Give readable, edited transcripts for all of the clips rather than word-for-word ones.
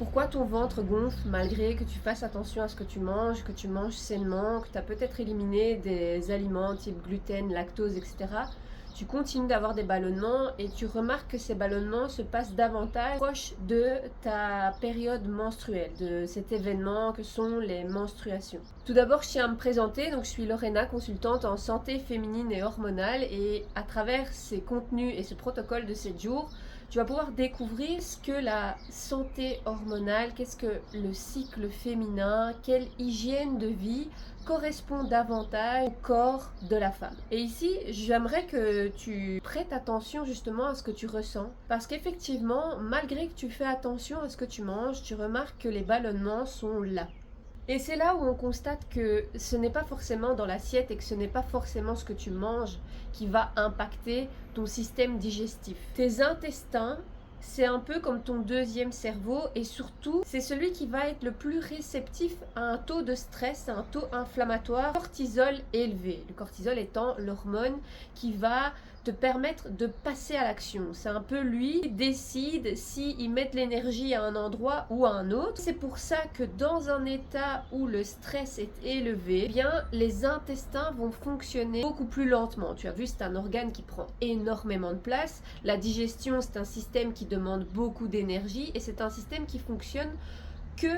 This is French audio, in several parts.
Pourquoi ton ventre gonfle malgré que tu fasses attention à ce que tu manges sainement, que tu as peut-être éliminé des aliments type gluten, lactose, etc. Tu continues d'avoir des ballonnements et tu remarques que ces ballonnements se passent davantage proche de ta période menstruelle, de cet événement que sont les menstruations. Tout d'abord, je tiens à me présenter, donc je suis Lorena, consultante en santé féminine et hormonale, et à travers ces contenus et ce protocole de 7 jours, tu vas pouvoir découvrir ce que la santé hormonale, qu'est-ce que le cycle féminin, quelle hygiène de vie correspond davantage au corps de la femme. Et ici, j'aimerais que tu prêtes attention justement à ce que tu ressens. Parce qu'effectivement, malgré que tu fais attention à ce que tu manges, tu remarques que les ballonnements sont là. Et c'est là où on constate que ce n'est pas forcément dans l'assiette et que ce n'est pas forcément ce que tu manges qui va impacter ton système digestif. Tes intestins, c'est un peu comme ton deuxième cerveau et surtout, c'est celui qui va être le plus réceptif à un taux de stress, à un taux inflammatoire, cortisol élevé. Le cortisol étant l'hormone qui va te permettre de passer à l'action. C'est un peu lui qui décide s'il met de l'énergie à un endroit ou à un autre. C'est pour ça que dans un état où le stress est élevé, eh bien les intestins vont fonctionner beaucoup plus lentement. Tu as vu, c'est un organe qui prend énormément de place. La digestion, c'est un système qui demande beaucoup d'énergie et c'est un système qui fonctionne que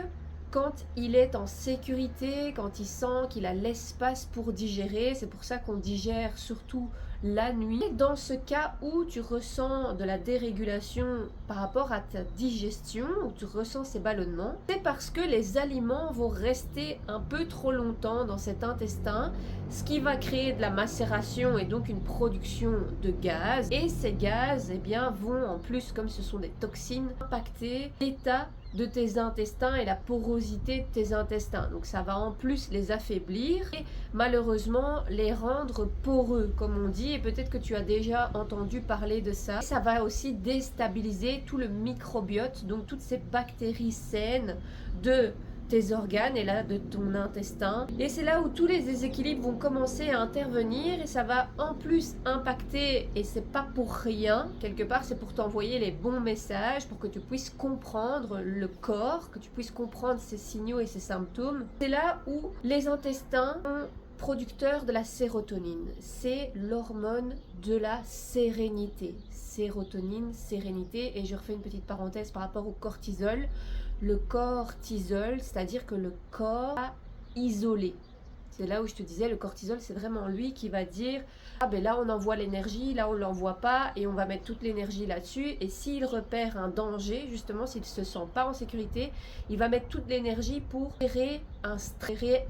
quand il est en sécurité, quand il sent qu'il a l'espace pour digérer. C'est pour ça qu'on digère surtout la nuit. Et dans ce cas où tu ressens de la dérégulation par rapport à ta digestion, où tu ressens ces ballonnements, c'est parce que les aliments vont rester un peu trop longtemps dans cet intestin, ce qui va créer de la macération et donc une production de gaz. Et ces gaz, eh bien, vont en plus, comme ce sont des toxines, impacter l'état de tes intestins et la porosité de tes intestins. Donc ça va en plus les affaiblir et malheureusement les rendre poreux, comme on dit, et peut-être que tu as déjà entendu parler de ça. Ça va aussi déstabiliser tout le microbiote, donc toutes ces bactéries saines de tes organes et là de ton intestin. Et c'est là où tous les déséquilibres vont commencer à intervenir et ça va en plus impacter, et c'est pas pour rien, quelque part c'est pour t'envoyer les bons messages, pour que tu puisses comprendre le corps, que tu puisses comprendre ses signaux et ses symptômes. C'est là où les intestins sont producteurs de la sérotonine. C'est l'hormone de la sérénité. Sérotonine, sérénité, et je refais une petite parenthèse par rapport au cortisol. Le cortisol, c'est-à-dire que le corps a isolé. C'est là où je te disais, le cortisol, c'est vraiment lui qui va dire « Ah ben là, on envoie l'énergie, là, on ne l'envoie pas, et on va mettre toute l'énergie là-dessus. » Et s'il repère un danger, justement, s'il ne se sent pas en sécurité, il va mettre toute l'énergie pour gérer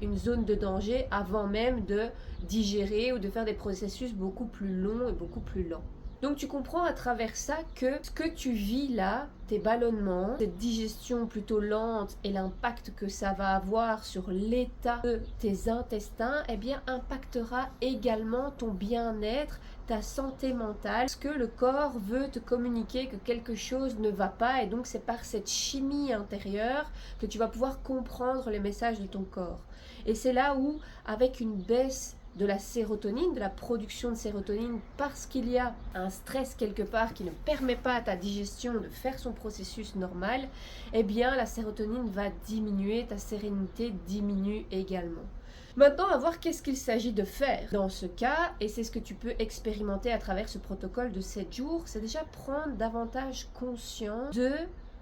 une zone de danger avant même de digérer ou de faire des processus beaucoup plus longs et beaucoup plus lents. Donc tu comprends à travers ça que ce que tu vis là, tes ballonnements, cette digestion plutôt lente et l'impact que ça va avoir sur l'état de tes intestins, eh bien impactera également ton bien-être, ta santé mentale, parce que le corps veut te communiquer que quelque chose ne va pas, et donc c'est par cette chimie intérieure que tu vas pouvoir comprendre les messages de ton corps. Et c'est là où, avec une baisse de la sérotonine, de la production de sérotonine, parce qu'il y a un stress quelque part qui ne permet pas à ta digestion de faire son processus normal, eh bien la sérotonine va diminuer, ta sérénité diminue également. Maintenant, à voir qu'est-ce qu'il s'agit de faire dans ce cas, et c'est ce que tu peux expérimenter à travers ce protocole de 7 jours, c'est déjà prendre davantage conscience de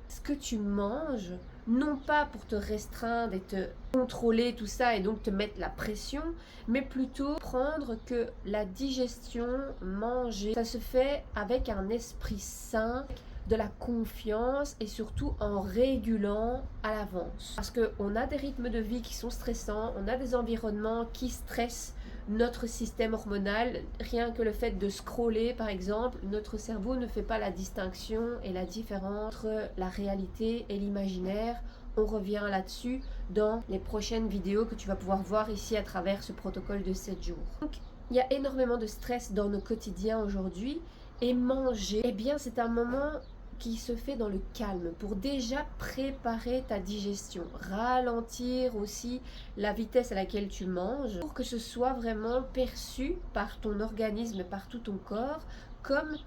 ce que tu manges, non pas pour te restreindre et te contrôler tout ça et donc te mettre la pression, mais plutôt prendre que la digestion, manger, ça se fait avec un esprit sain, de la confiance et surtout en régulant à l'avance. Parce qu'on a des rythmes de vie qui sont stressants, on a des environnements qui stressent notre système hormonal. Rien que le fait de scroller par exemple, notre cerveau ne fait pas la distinction et la différence entre la réalité et l'imaginaire. On revient là-dessus dans les prochaines vidéos que tu vas pouvoir voir ici à travers ce protocole de 7 jours. Donc, il y a énormément de stress dans nos quotidiens aujourd'hui, et manger, eh bien c'est un moment qui se fait dans le calme pour déjà préparer ta digestion, ralentir aussi la vitesse à laquelle tu manges pour que ce soit vraiment perçu par ton organisme, par tout ton corps comme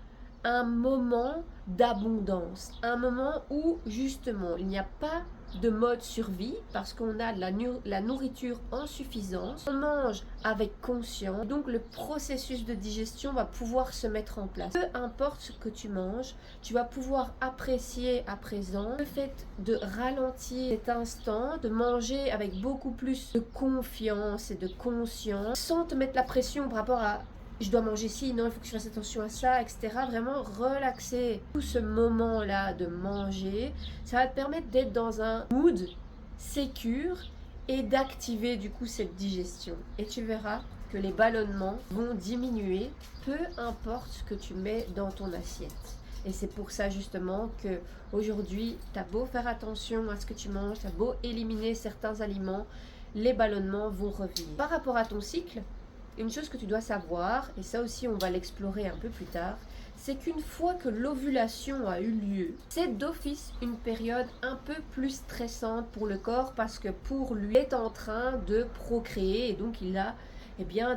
un moment d'abondance, un moment où justement il n'y a pas de mode survie parce qu'on a de la nourriture en suffisance, on mange avec conscience, donc le processus de digestion va pouvoir se mettre en place. Peu importe ce que tu manges, tu vas pouvoir apprécier à présent le fait de ralentir cet instant, de manger avec beaucoup plus de confiance et de conscience, sans te mettre la pression par rapport à je dois manger ci, non, il faut que je fasse attention à ça, etc. Vraiment relaxer tout ce moment-là de manger, ça va te permettre d'être dans un mood sécure et d'activer du coup cette digestion. Et tu verras que les ballonnements vont diminuer, peu importe ce que tu mets dans ton assiette. Et c'est pour ça justement que aujourd'hui, tu as beau faire attention à ce que tu manges, tu as beau éliminer certains aliments, les ballonnements vont revenir. Par rapport à ton cycle, une chose que tu dois savoir, et ça aussi on va l'explorer un peu plus tard, c'est qu'une fois que l'ovulation a eu lieu, c'est d'office une période un peu plus stressante pour le corps parce que pour lui, il est en train de procréer et donc il a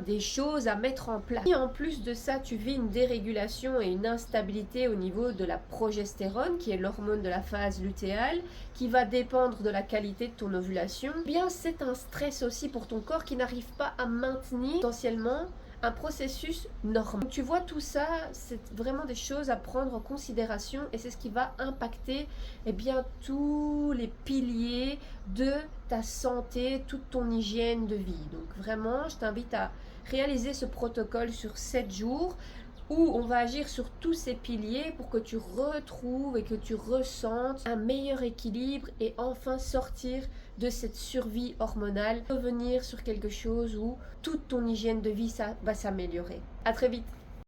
des choses à mettre en place. Et en plus de ça, tu vis une dérégulation et une instabilité au niveau de la progestérone, qui est l'hormone de la phase lutéale, qui va dépendre de la qualité de ton ovulation. C'est un stress aussi pour ton corps qui n'arrive pas à maintenir potentiellement un processus normal. Donc, tu vois, tout ça, c'est vraiment des choses à prendre en considération et c'est ce qui va impacter tous les piliers de ta santé, toute ton hygiène de vie. Donc vraiment, je t'invite à réaliser ce protocole sur 7 jours où on va agir sur tous ces piliers pour que tu retrouves et que tu ressentes un meilleur équilibre et enfin sortir de cette survie hormonale, revenir sur quelque chose où toute ton hygiène de vie ça va s'améliorer. À très vite.